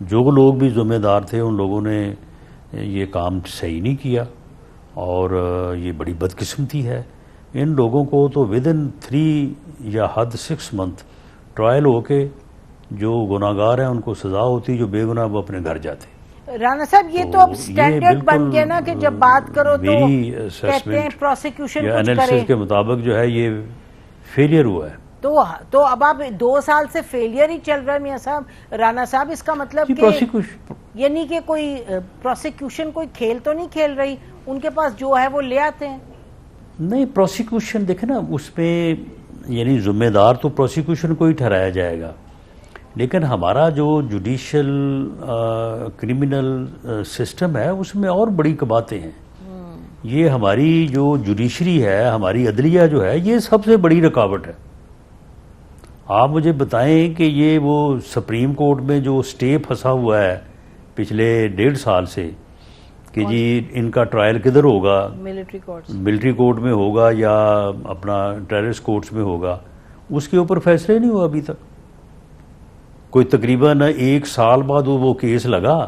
جو لوگ بھی ذمہ دار تھے ان لوگوں نے یہ کام صحیح نہیں کیا، اور یہ بڑی بدقسمتی ہے۔ ان لوگوں کو تو ودن 3 یا حد 6 منتھ ٹرائل ہو کے جو گناہگار ہیں ان کو سزا ہوتی، جو بے گناہ وہ اپنے گھر جاتے۔ رانا صاحب، یہ تو اب سٹینڈرڈ بن گیا نا کہ جب بات کرو تو کہتے ہیں پروسیکیوشن کچھ کرے۔ انالیسس کے مطابق جو ہے یہ فیلئر ہوا ہے۔ تو اب آپ 2 سال سے فیلئر ہی چل رہا ہے میاں صاحب، رانا صاحب، اس کا مطلب کہ یعنی کہ کوئی پروسیکیوشن کوئی کھیل تو نہیں کھیل رہی، ان کے پاس جو ہے وہ لے آتے ہیں۔ نہیں، پروسیکیوشن دیکھیں نا، اس میں یعنی ذمہ دار تو پروسیکیوشن کو ہی ٹھہرایا جائے گا، لیکن ہمارا جو جوڈیشل کرمنل سسٹم ہے اس میں اور بڑی باتیں ہیں۔ یہ ہماری جو جوڈیشری ہے، ہماری عدلیہ جو ہے، یہ سب سے بڑی رکاوٹ ہے۔ آپ مجھے بتائیں کہ یہ وہ سپریم کورٹ میں جو سٹے پھنسا ہوا ہے پچھلے 1.5 سال سے کہ جی ان کا ٹرائل کدھر ہوگا، ملٹری کورٹ میں ہوگا یا اپنا ٹیررسٹ کورٹس میں ہوگا، اس کے اوپر فیصلے نہیں ہوا ابھی تک۔ کوئی تقریباً 1 سال بعد وہ کیس لگا،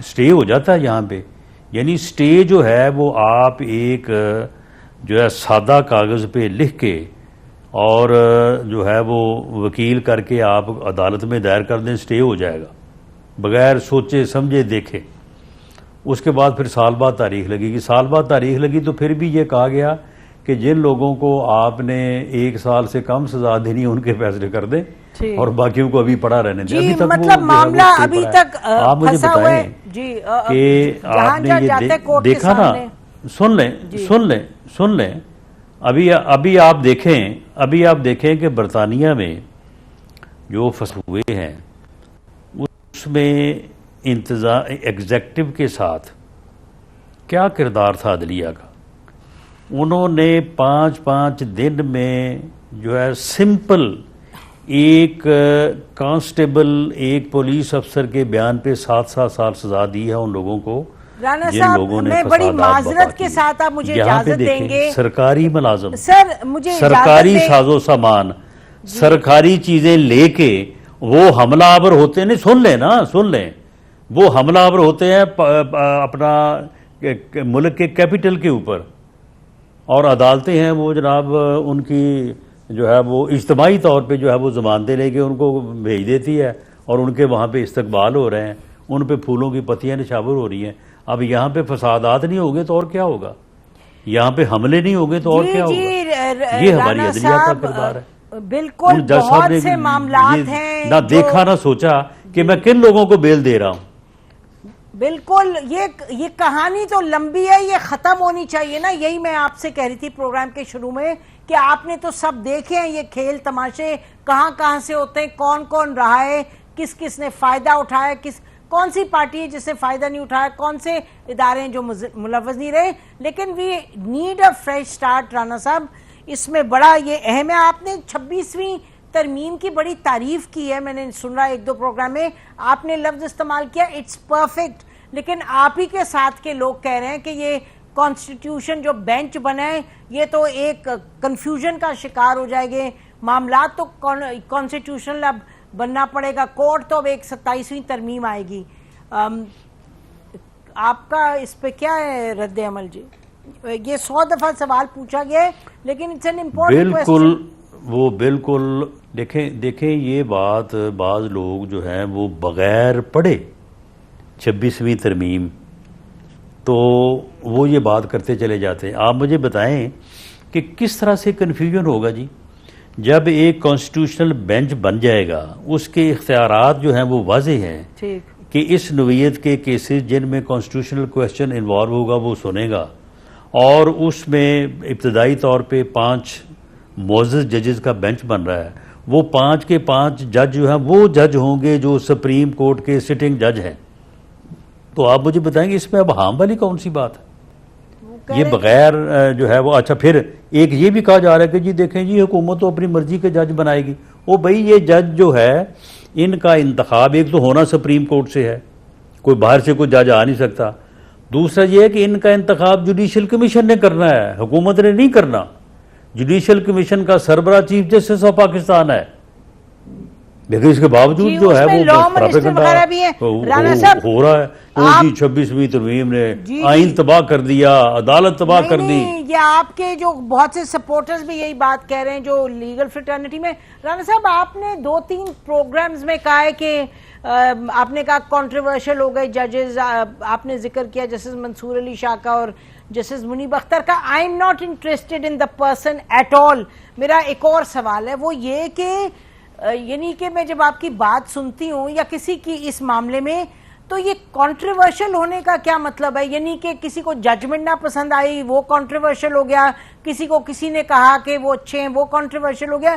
سٹے ہو جاتا ہے یہاں پہ۔ یعنی سٹے جو ہے وہ آپ ایک جو ہے سادہ کاغذ پہ لکھ کے اور جو ہے وہ وکیل کر کے آپ عدالت میں دائر کر دیں، سٹے ہو جائے گا بغیر سوچے سمجھے دیکھے۔ اس کے بعد پھر سال بعد تاریخ لگے گی، سال بعد تاریخ لگی تو پھر بھی یہ کہا گیا کہ جن لوگوں کو آپ نے 1 سال سے کم سزا دینی ان کے فیصلے کر دیں اور باقیوں کو ابھی پڑا رہنے دیں۔ ابھی تک مطلب معاملہ ابھی تک آپ مجھے بتائیں کہ آپ نے یہ دیکھا نا، سن لیں ابھی آپ دیکھیں کہ برطانیہ میں جو فساد ہوئے ہیں اس میں ایگزیکٹو کے ساتھ کیا کردار تھا عدلیہ کا۔ انہوں نے 5 دن میں جو ہے سمپل ایک کانسٹیبل ایک پولیس افسر کے بیان پہ 7 سال سزا دی ہے ان لوگوں کو جن لوگوں نے بڑی معذرت کے ساتھ آپ مجھے اجازت دیں گے، سرکاری ملازم سر مجھے سرکاری ساز و سامان سرکاری چیزیں لے کے وہ حملہ آور ہوتے ہیں، سن لیں وہ حملہ آور ہوتے ہیں اپنا ملک کے کیپٹل کے اوپر، اور عدالتیں ہیں وہ جناب ان کی جو ہے وہ اجتماعی طور پہ جو ہے وہ ضمانتیں لے کے ان کو بھیج دیتی ہے اور ان کے وہاں پہ استقبال ہو رہے ہیں، ان پہ پھولوں کی پتیاں نشاور ہو رہی ہیں۔ اب یہاں پہ فسادات نہیں ہوگے تو اور کیا ہوگا، یہاں پہ حملے نہیں ہوگے تو اور کیا ہوگا۔ یہ ہماری عدلیہ کا کردار ہے۔ بالکل بہت سے معاملات ہیں، نہ دیکھا نہ سوچا کہ میں کن لوگوں کو بیل دے رہا ہوں۔ بالکل یہ کہانی تو لمبی ہے، یہ ختم ہونی چاہیے نا۔ یہی میں آپ سے کہہ رہی تھی پروگرام کے شروع میں کہ آپ نے تو سب دیکھے ہیں یہ کھیل تماشے کہاں سے ہوتے ہیں، کون رہا ہے، کس نے فائدہ اٹھایا، کون سی پارٹی ہے جس نے فائدہ نہیں اٹھایا، کون سے ادارے ہیں جو ملوث نہیں رہے۔ لیکن we need a fresh start Rana صاحب، اس میں بڑا یہ اہم ہے۔ آپ نے 26ویں ترمیم کی بڑی تعریف کی ہے، میں نے سن رہا 1-2 پروگرام میں آپ نے لفظ استعمال کیا اٹس پرفیکٹ، لیکن آپ ہی کے ساتھ کے لوگ کہہ رہے ہیں کہ یہ کانسٹیٹیوشن جو بینچ بنا ہے یہ تو ایک کنفیوژن کا شکار ہو جائے گے، معاملات تو کانسٹیٹیوشنل اب بننا پڑے گا، کورٹ تو اب ایک 27ویں ترمیم آئے گی۔ آپ کا اس پہ کیا ہے رد عمل؟ جی یہ 100 دفعہ سوال پوچھا گیا ہے لیکن اٹس این امپورٹنٹ کوسچن۔ بالکل دیکھیں یہ بات بعض لوگ جو ہیں وہ بغیر پڑھے 26ویں ترمیم تو وہ یہ بات کرتے چلے جاتے ہیں۔ آپ مجھے بتائیں کہ کس طرح سے کنفیوژن ہوگا جی جب ایک کانسٹیٹیوشنل بینچ بن جائے گا، اس کے اختیارات جو ہیں وہ واضح ہیں کہ اس نوعیت کے کیسز جن میں کانسٹیٹیوشنل کویسچن انوالو ہوگا وہ سنے گا، اور اس میں ابتدائی طور پہ 5 معزز ججز کا بینچ بن رہا ہے، وہ 5 کے 5 جج جو ہیں وہ جج ہوں گے جو سپریم کورٹ کے سٹنگ جج ہیں۔ تو آپ مجھے بتائیں گے اس میں اب ہام والی کون سی بات ہے؟ یہ بغیر جو ہے وہ اچھا پھر ایک یہ بھی کہا جا رہا ہے کہ جی دیکھیں جی حکومت تو اپنی مرضی کے جج بنائے گی۔ وہ بھائی یہ جج جو ہے ان کا انتخاب ایک تو ہونا سپریم کورٹ سے ہے، کوئی باہر سے کوئی جج آ نہیں سکتا، دوسرا یہ ہے کہ ان کا انتخاب جوڈیشل کمیشن نے کرنا ہے، حکومت نے نہیں کرنا۔ جوڈیشل کمیشن کا سربراہ چیف جسٹس آف پاکستان ہے، لیکن اس کے باوجود جو ہے وہ ہو رہا ہے کہ 26ویں ترمیم نے آئین تباہ کر دیا، عدالت تباہ کر دی۔ یہ آپ کے جو بہت سے سپورٹرز بھی یہی بات کہہ رہے ہیں جو لیگل فریٹرنیٹی میں۔ رانا صاحب آپ نے 2-3 پروگرامز میں کہا ہے کہ آپ نے کہا کنٹروورشل ہو گئے ججز، آپ نے ذکر کیا جسٹس منصور علی شاہ کا اور جسٹس منیب اختر کا۔ I am not interested in the person at all. میرا ایک اور سوال ہے وہ یہ کہ یعنی کہ میں جب آپ کی بات سنتی ہوں یا کسی کی اس معاملے میں تو یہ کنٹروورشل ہونے کا کیا مطلب ہے؟ یعنی کہ کسی کو ججمنٹ نہ پسند آئی وہ کنٹروورشل ہو گیا، کسی کو کسی نے کہا کہ وہ اچھے ہیں وہ کنٹروورشل ہو گیا۔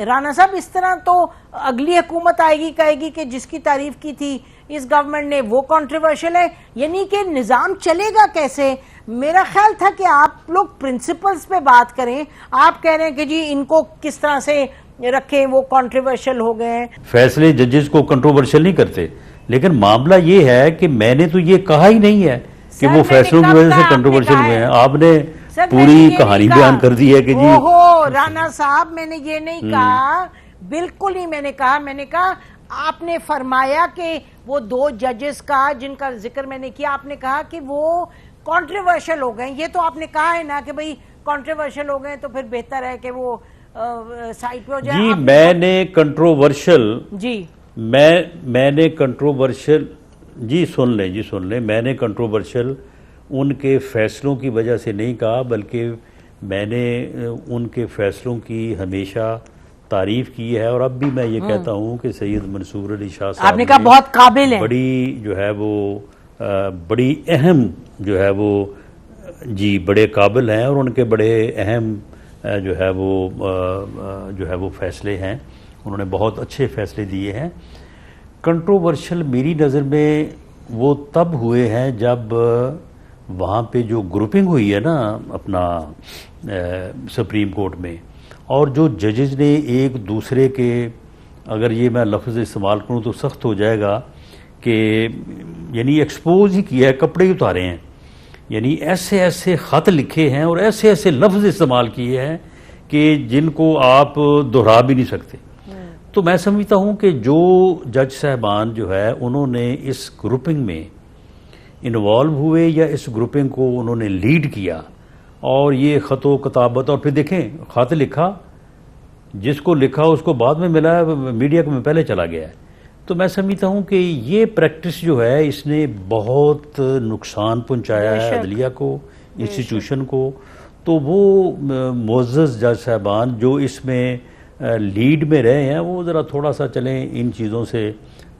رانا صاحب اس طرح تو اگلی حکومت آئے گی کہے گی کہ جس کی تعریف کی تھی اس گورنمنٹ نے وہ کنٹروورشل ہے، یعنی کہ نظام چلے گا کیسے؟ میرا خیال تھا کہ آپ لوگ پرنسپلز پہ بات کریں. آپ کہہ رہے ہیں کہ جی ان کو کس طرح سے رکھیں, وہ کنٹروورشل ہو گئے ہیں. فیصلے ججز کو کنٹروورشل نہیں کرتے, لیکن معاملہ یہ ہے کہ میں نے تو یہ کہا ہی نہیں ہے کہ وہ فیصلوں کی وجہ سے کنٹروورشل ہوئے ہیں. آپ نے پوری کہانی بیان کر دی ہے کہ جی. رانا صاحب, میں نے یہ نہیں کہا, بالکل نہیں میں نے کہا. میں نے کہا آپ نے فرمایا کہ وہ 2 ججز کا جن کا ذکر میں نے کیا, آپ نے کہا کہ وہ کنٹروورشل ہو گئے. یہ تو آپ نے کہا ہے نا کہ بھئی کنٹروورشل ہو گئے تو پھر بہتر ہے کہ وہ سائٹ پہ ہو جائے. جی میں نے کنٹروورشل, جی میں نے کنٹروورشل, جی سن لیں, میں نے کنٹروورشل ان کے فیصلوں کی وجہ سے نہیں کہا, بلکہ میں نے ان کے فیصلوں کی ہمیشہ تعریف کی ہے. اور اب بھی میں یہ کہتا ہوں کہ سید منصور علی شاہ صاحب آپ نے کہا بہت قابل ہیں, بڑی جو ہے وہ بڑی اہم جو ہے وہ جی بڑے قابل ہیں, اور ان کے بڑے اہم جو ہے وہ فیصلے ہیں. انہوں نے بہت اچھے فیصلے دیے ہیں. کنٹروورشل میری نظر میں وہ تب ہوئے ہیں جب وہاں پہ جو گروپنگ ہوئی ہے نا اپنا سپریم کورٹ میں, اور جو ججز نے ایک دوسرے کے, اگر یہ میں لفظ استعمال کروں تو سخت ہو جائے گا, کہ یعنی ایکسپوز ہی کیا ہے, کپڑے ہی اتارے ہیں. یعنی ایسے ایسے خط لکھے ہیں اور ایسے ایسے لفظ استعمال کیے ہیں کہ جن کو آپ دہرا بھی نہیں سکتے. تو میں سمجھتا ہوں کہ جو جج صاحبان جو ہے انہوں نے اس گروپنگ میں انوالو ہوئے, یا اس گروپنگ کو انہوں نے لیڈ کیا, اور یہ خط و کتابت, اور پھر دیکھیں خط لکھا, جس کو لکھا اس کو بعد میں ملا, میڈیا میں پہلے چلا گیا ہے. تو میں سمجھتا ہوں کہ یہ پریکٹس جو ہے اس نے بہت نقصان پہنچایا ہے عدلیہ کو, انسٹیٹیوشن کو. تو وہ معزز جج صاحبان جو اس میں لیڈ میں رہے ہیں, وہ ذرا تھوڑا سا چلیں ان چیزوں سے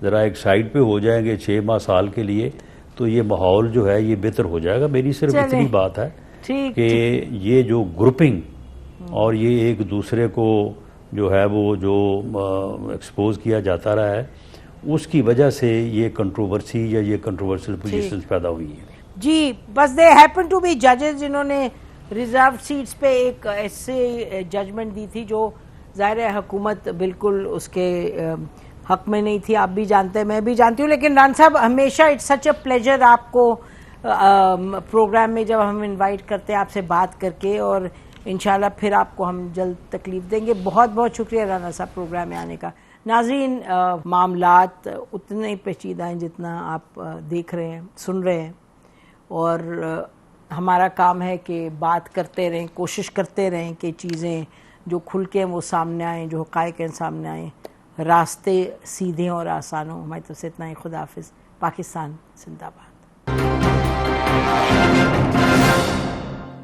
ذرا ایک سائڈ پہ ہو جائیں گے 6 ماہ سال کے لیے, تو یہ ماحول جو ہے یہ بہتر ہو جائے گا. میری صرف اتنی بات ہے کہ یہ جو گروپنگ اور یہ ایک دوسرے کو جو ہے وہ جو ایکسپوز کیا جاتا رہا ہے, اس کی وجہ سے یہ کنٹروورسی یا یہ کنٹروورشل پوزیشنز پیدا ہوئی ہیں. جی بس دے ہیپن ٹو بی ججز جنہوں نے ریزرو سیٹس پہ ایک ایسے ججمنٹ دی تھی جو ظاہر ہے حکومت بالکل اس کے حق میں نہیں تھی. آپ بھی جانتے ہیں, میں بھی جانتی ہوں. لیکن ران صاحب ہمیشہ اٹس سچ اے پلیجر آپ کو پروگرام میں جب ہم انوائٹ کرتے ہیں آپ سے بات کر کے, اور انشاءاللہ پھر آپ کو ہم جلد تکلیف دیں گے. بہت بہت شکریہ رانا صاحب پروگرام میں آنے کا. ناظرین, معاملات اتنے پیچیدہ ہیں جتنا آپ دیکھ رہے ہیں, سن رہے ہیں, اور ہمارا کام ہے کہ بات کرتے رہیں, کوشش کرتے رہیں کہ چیزیں جو کھل کے وہ سامنے آئیں, جو حقائق ہیں سامنے آئیں, راستے سیدھے اور آسان ہوں. ہماری طرف سے اتنا ہی. خدا حافظ. پاکستان زندہ باد.